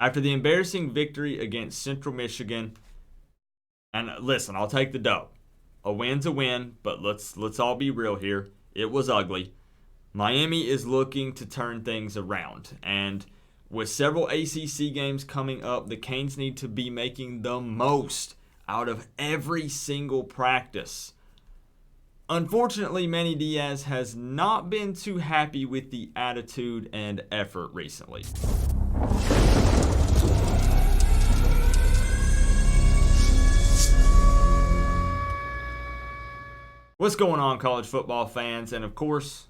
After the embarrassing victory against Central Michigan, and listen, I'll take the dub. A win's a win, but let's all be real here. It was ugly. Miami is looking to turn things around, and with several ACC games coming up, the Canes need to be making the most out of every single practice. Unfortunately, Manny Diaz has not been too happy with the attitude and effort recently. What's going on, college football fans, and of course,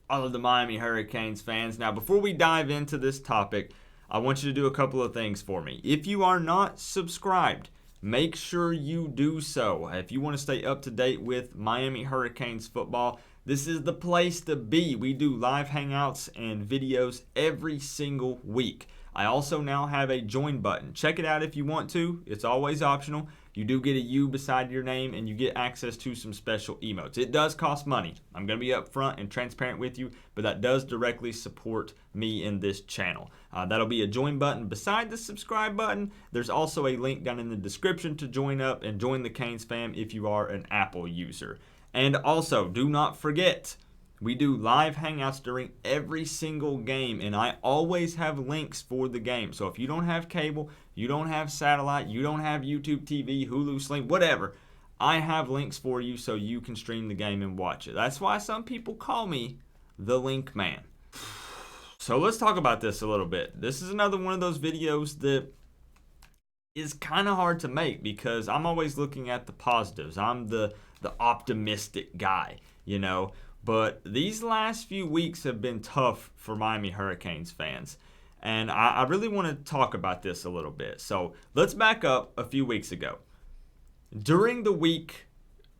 all of the Miami Hurricanes fans? Now, before we dive into this topic, I want you to do a couple of things for me. If you are not subscribed, make sure you do so. If you want to stay up to date with Miami Hurricanes football, this is the place to be. We do live hangouts and videos every single week. I also now have a join button. Check it out if you want to. It's always optional. You do get a U beside your name, and you get access to some special emotes. It does cost money. I'm going to be upfront and transparent with you, but that does directly support me in this channel. That'll be a join button beside the subscribe button. There's also a link down in the description to join up and join the Canes fam if you are an Apple user. And also, do not forget, we do live hangouts during every single game, and I always have links for the game. So if you don't have cable, you don't have satellite, you don't have YouTube TV, Hulu, Sling, whatever, I have links for you so you can stream the game and watch it. That's why some people call me the Link Man. So let's talk about this a little bit. This is another one of those videos that is kind of hard to make because I'm always looking at the positives. I'm the optimistic guy, you know. But these last few weeks have been tough for Miami Hurricanes fans. And I really want to talk about this a little bit. So let's back up a few weeks ago. During the week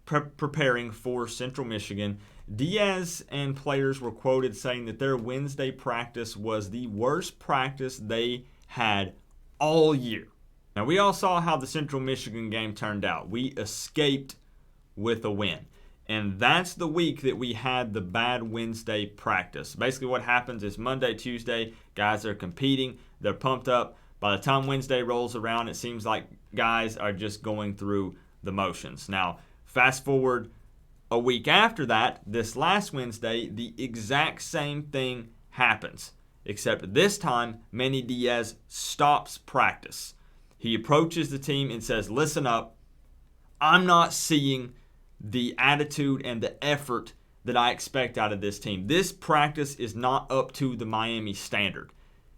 preparing for Central Michigan, Diaz and players were quoted saying that their Wednesday practice was the worst practice they had all year. Now, we all saw how the Central Michigan game turned out. We escaped with a win. And that's the week that we had the bad Wednesday practice. Basically what happens is Monday, Tuesday, guys are competing. They're pumped up. By the time Wednesday rolls around, it seems like guys are just going through the motions. Now, fast forward a week after that, this last Wednesday, the exact same thing happens. Except this time, Manny Diaz stops practice. He approaches the team and says, listen up, I'm not seeing the attitude and the effort that I expect out of this team. This practice is not up to the Miami standard.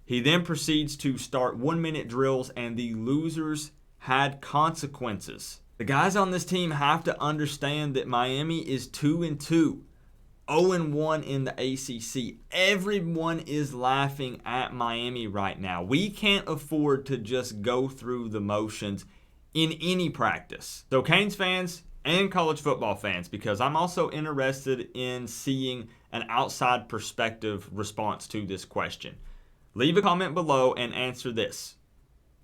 He then proceeds to start 1-minute drills, and the losers had consequences. The guys on this team have to understand that Miami is 2-2, 0-1 in the ACC. Everyone is laughing at Miami right now. We can't afford to just go through the motions in any practice. So Canes fans and college football fans, because I'm also interested in seeing an outside perspective response to this question. Leave a comment below and answer this.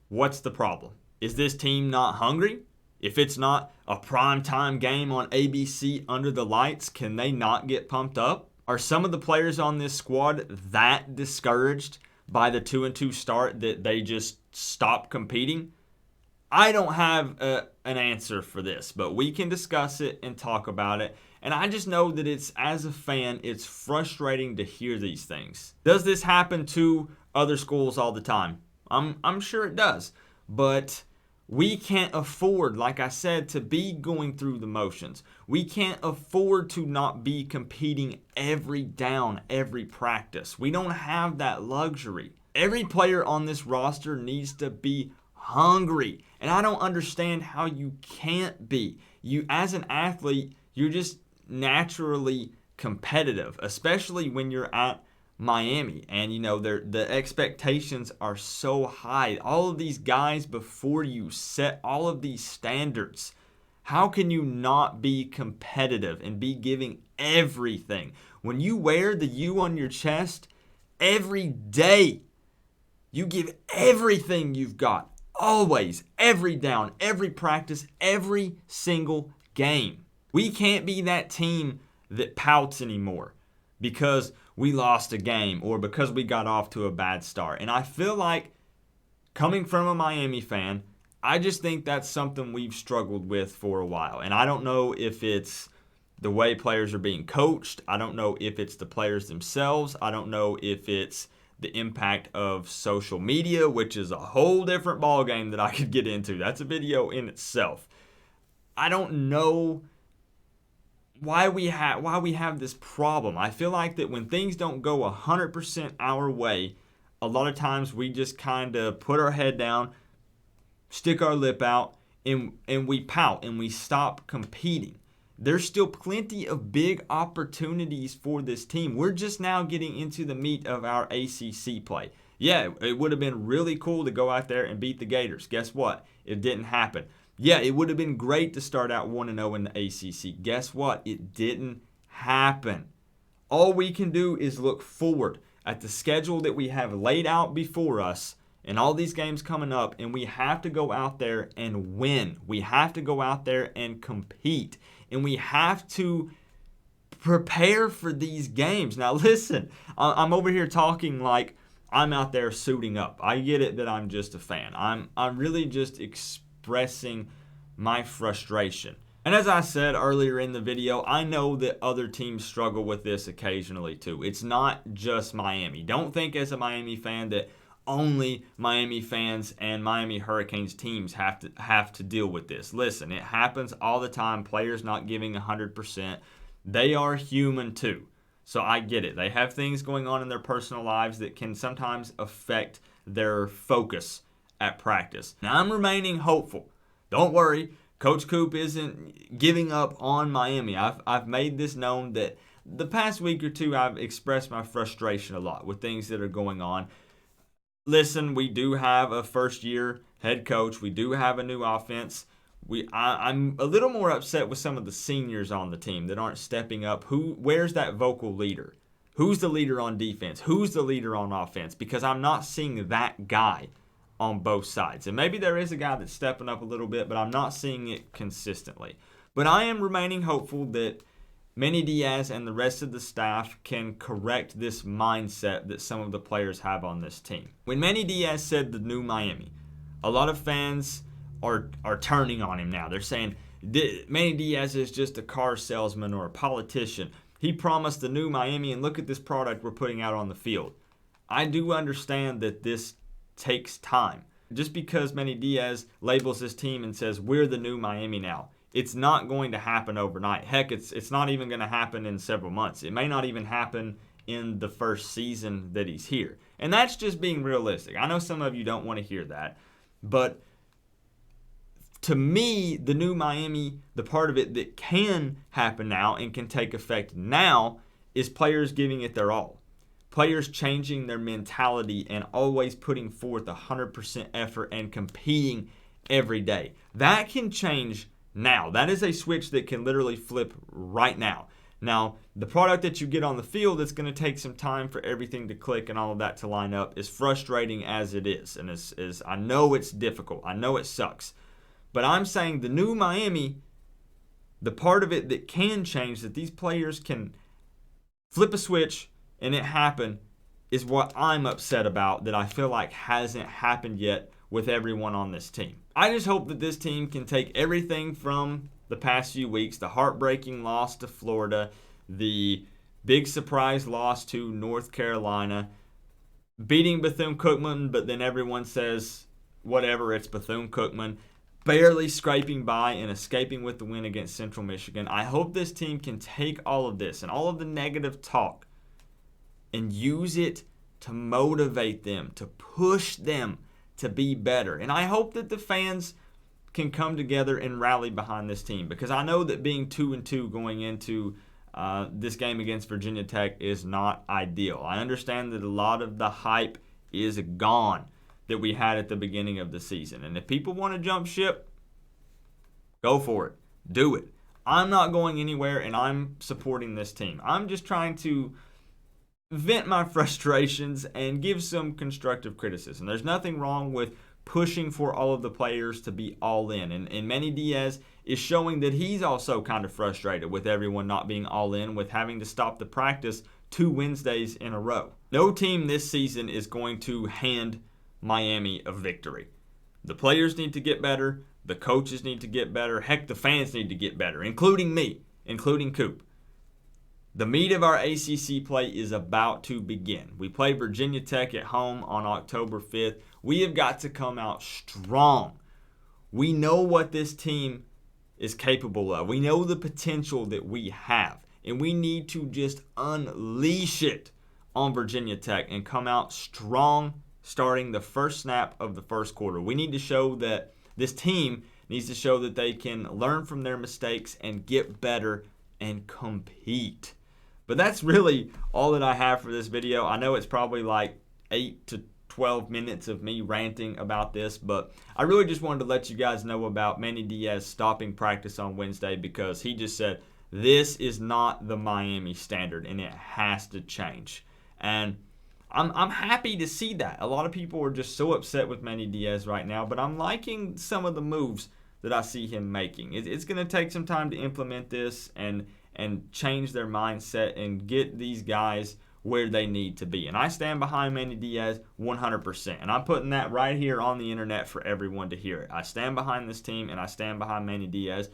What's the problem? Is this team not hungry? If it's not a primetime game on ABC under the lights, can they not get pumped up? Are some of the players on this squad that discouraged by the 2-2 start that they just stop competing? I don't have an answer for this, but we can discuss it and talk about it. And I just know that as a fan, it's frustrating to hear these things. Does this happen to other schools all the time? I'm sure it does. But we can't afford, like I said, to be going through the motions. We can't afford to not be competing every down, every practice. We don't have that luxury. Every player on this roster needs to be hungry. And I don't understand how you can't be. You, as an athlete, you're just naturally competitive, especially when you're at Miami. And, you know, the expectations are so high. All of these guys before you set all of these standards. How can you not be competitive and be giving everything? When you wear the U on your chest every day, you give everything you've got. Always, every down, every practice, every single game. We can't be that team that pouts anymore because we lost a game or because we got off to a bad start. And I feel like coming from a Miami fan, I just think that's something we've struggled with for a while. And I don't know if it's the way players are being coached. I don't know if it's the players themselves. I don't know if it's the impact of social media, which is a whole different ballgame that I could get into. That's a video in itself. I don't know why we have this problem. I feel like that when things don't go 100% our way, a lot of times we just kind of put our head down, stick our lip out, and we pout and we stop competing. There's still plenty of big opportunities for this team. We're just now getting into the meat of our ACC play. Yeah, it would have been really cool to go out there and beat the Gators. Guess what? It didn't happen. Yeah, it would have been great to start out 1-0 in the ACC. Guess what? It didn't happen. All we can do is look forward at the schedule that we have laid out before us and all these games coming up, and we have to go out there and win. We have to go out there and compete, and we have to prepare for these games. Now, listen, I'm over here talking like I'm out there suiting up. I get it that I'm just a fan. I'm really just expressing my frustration. And as I said earlier in the video, I know that other teams struggle with this occasionally too. It's not just Miami. Don't think as a Miami fan that only Miami fans and Miami Hurricanes teams have to deal with this. Listen, it happens all the time. Players not giving 100%. They are human too. So I get it. They have things going on in their personal lives that can sometimes affect their focus at practice. Now, I'm remaining hopeful. Don't worry. Coach Coop isn't giving up on Miami. I've made this known that the past week or two I've expressed my frustration a lot with things that are going on. Listen, we do have a first-year head coach. We do have a new offense. I'm a little more upset with some of the seniors on the team that aren't stepping up. Where's that vocal leader? Who's the leader on defense? Who's the leader on offense? Because I'm not seeing that guy on both sides. And maybe there is a guy that's stepping up a little bit, but I'm not seeing it consistently. But I am remaining hopeful that Manny Diaz and the rest of the staff can correct this mindset that some of the players have on this team. When Manny Diaz said the new Miami, a lot of fans are turning on him now. They're saying Manny Diaz is just a car salesman or a politician. He promised the new Miami, and look at this product we're putting out on the field. I do understand that this takes time. Just because Manny Diaz labels his team and says we're the new Miami now, it's not going to happen overnight. Heck, it's not even going to happen in several months. It may not even happen in the first season that he's here. And that's just being realistic. I know some of you don't want to hear that, but to me, the new Miami, the part of it that can happen now and can take effect now is players giving it their all. Players changing their mentality and always putting forth 100% effort and competing every day. That can change now. That is a switch that can literally flip right now. Now, the product that you get on the field, it's going to take some time for everything to click and all of that to line up, as frustrating as it is. And as I know it's difficult. I know it sucks. But I'm saying the new Miami, the part of it that can change, that these players can flip a switch and it happen, is what I'm upset about, that I feel like hasn't happened yet with everyone on this team. I just hope that this team can take everything from the past few weeks, the heartbreaking loss to Florida, the big surprise loss to North Carolina, beating Bethune-Cookman, but then everyone says, whatever, it's Bethune-Cookman, barely scraping by and escaping with the win against Central Michigan. I hope this team can take all of this and all of the negative talk and use it to motivate them, to push them to be better. And I hope that the fans can come together and rally behind this team, because I know that being 2-2 going into this game against Virginia Tech is not ideal. I understand that a lot of the hype is gone that we had at the beginning of the season. And if people want to jump ship, go for it. Do it. I'm not going anywhere, and I'm supporting this team. I'm just trying to vent my frustrations and give some constructive criticism. There's nothing wrong with pushing for all of the players to be all in. And Manny Diaz is showing that he's also kind of frustrated with everyone not being all in, with having to stop the practice 2 Wednesdays in a row. No team this season is going to hand Miami a victory. The players need to get better. The coaches need to get better. Heck, the fans need to get better, including me, including Coop. The meat of our ACC play is about to begin. We play Virginia Tech at home on October 5th. We have got to come out strong. We know what this team is capable of. We know the potential that we have. And we need to just unleash it on Virginia Tech and come out strong starting the first snap of the first quarter. We need to show that this team needs to show that they can learn from their mistakes and get better and compete. But that's really all that I have for this video. I know it's probably like 8 to 12 minutes of me ranting about this, but I really just wanted to let you guys know about Manny Diaz stopping practice on Wednesday because he just said, this is not the Miami standard and it has to change. And I'm happy to see that. A lot of people are just so upset with Manny Diaz right now, but I'm liking some of the moves that I see him making. It's going to take some time to implement this and change their mindset and get these guys where they need to be. And I stand behind Manny Diaz 100%. And I'm putting that right here on the internet for everyone to hear it. I stand behind this team and I stand behind Manny Diaz.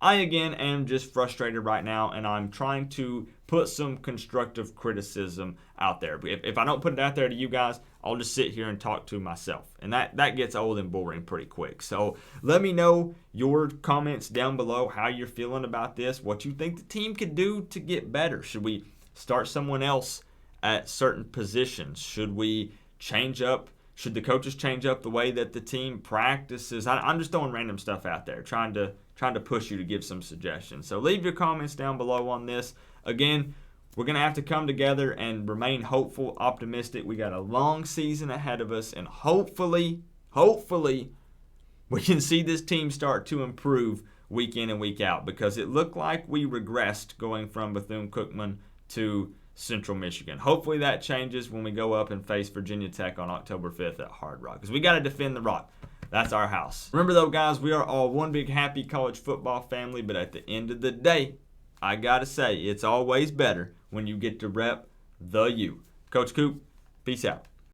I, again, am just frustrated right now, and I'm trying to put some constructive criticism out there. If I don't put it out there to you guys, I'll just sit here and talk to myself. And that gets old and boring pretty quick. So let me know your comments down below, how you're feeling about this, what you think the team could do to get better. Should we start someone else at certain positions? Should we change up? Should the coaches change up the way that the team practices? I'm just throwing random stuff out there, trying to push you to give some suggestions. So leave your comments down below on this. Again, we're going to have to come together and remain hopeful, optimistic. We got a long season ahead of us, and hopefully, we can see this team start to improve week in and week out, because it looked like we regressed going from Bethune-Cookman to Central Michigan. Hopefully that changes when we go up and face Virginia Tech on October 5th at Hard Rock, because we got to defend the Rock. That's our house. Remember though, guys, we are all one big happy college football family, but at the end of the day, I got to say, it's always better when you get to rep the U. Coach Coop, peace out.